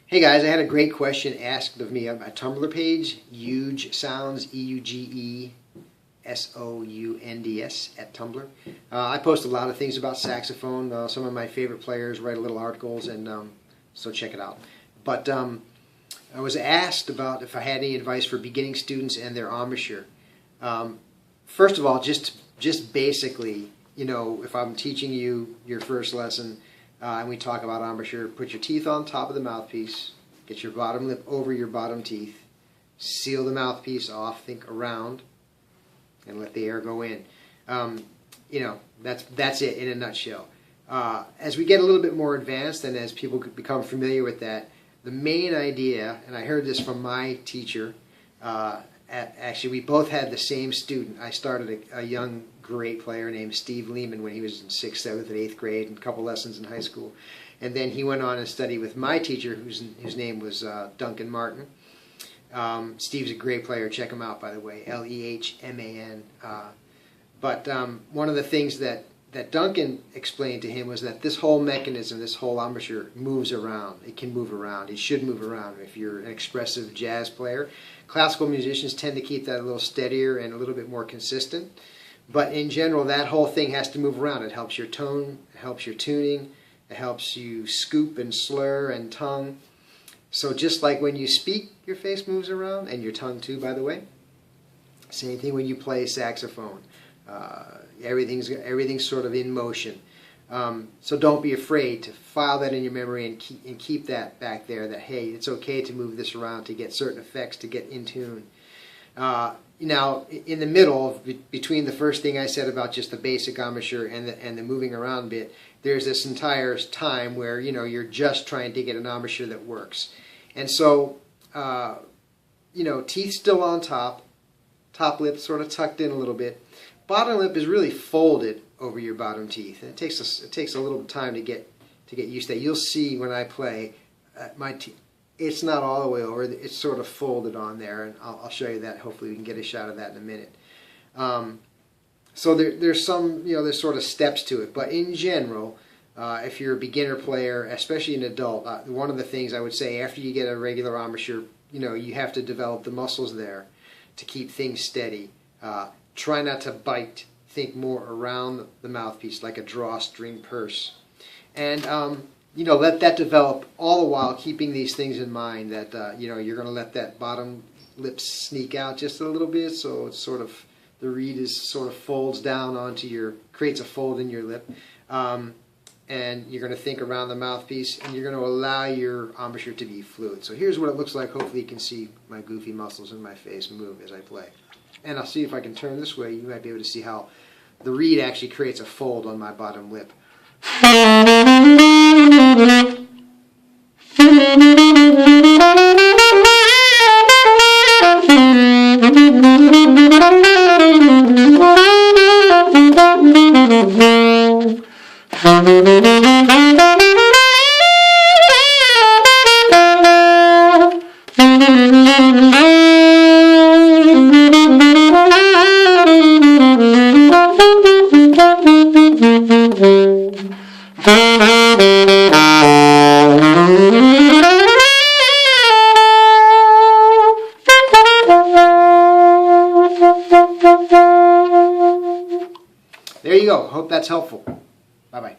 Hey guys, I had a great question asked of me on my Tumblr page, Euge Sounds, EUGESOUNDS at Tumblr. I post a lot of things about saxophone. Some of my favorite players write little articles, and so check it out. But I was asked about if I had any advice for beginning students and their embouchure. First of all, just basically, if I'm teaching you your first lesson, and we talk about embouchure, put your teeth on top of the mouthpiece, get your bottom lip over your bottom teeth, seal the mouthpiece off, think around, and let the air go in. That's it in a nutshell. As we get a little bit more advanced and as people become familiar with that, the main idea, and I heard this from my teacher, actually we both had the same student. I started a young great player named Steve Lehman when he was in 6th, 7th, and 8th grade, and a couple lessons in high school. And then he went on and studied with my teacher, whose name was Duncan Martin. Steve's a great player. Check him out, by the way, Lehman. But one of the things that Duncan explained to him was that this whole mechanism, this whole embouchure, moves around. It can move around. It should move around if you're an expressive jazz player. Classical musicians tend to keep that a little steadier and a little bit more consistent. But in general, that whole thing has to move around. It helps your tone, it helps your tuning, it helps you scoop and slur and tongue. So just like when you speak, your face moves around, and your tongue too, by the way. Same thing when you play saxophone. Everything's sort of in motion. So don't be afraid to file that in your memory and keep that back there, that, hey, it's okay to move this around to get certain effects, to get in tune. Now, in the middle, between the first thing I said about just the basic embouchure and the moving around bit, there's this entire time where, you're just trying to get an embouchure that works. And so, teeth still on top lip sort of tucked in a little bit. Bottom lip is really folded over your bottom teeth. And it takes a little time to get used to that. You'll see when I play, my teeth, it's not all the way over. It's sort of folded on there, and I'll show you that. Hopefully we can get a shot of that in a minute. So there's there's sort of steps to it. But in general, if you're a beginner player, especially an adult, one of the things I would say after you get a regular embouchure, you have to develop the muscles there to keep things steady. Try not to bite. Think more around the mouthpiece like a drawstring purse. And let that develop, all the while keeping these things in mind, that you're going to let that bottom lip sneak out just a little bit, so it's sort of, the reed is sort of folds down onto creates a fold in your lip, and you're going to think around the mouthpiece, and you're going to allow your embouchure to be fluid. So here's what it looks like. Hopefully you can see my goofy muscles in my face move as I play. And I'll see if I can turn this way. You might be able to see how the reed actually creates a fold on my bottom lip. There you go. Hope that's helpful. Bye-bye.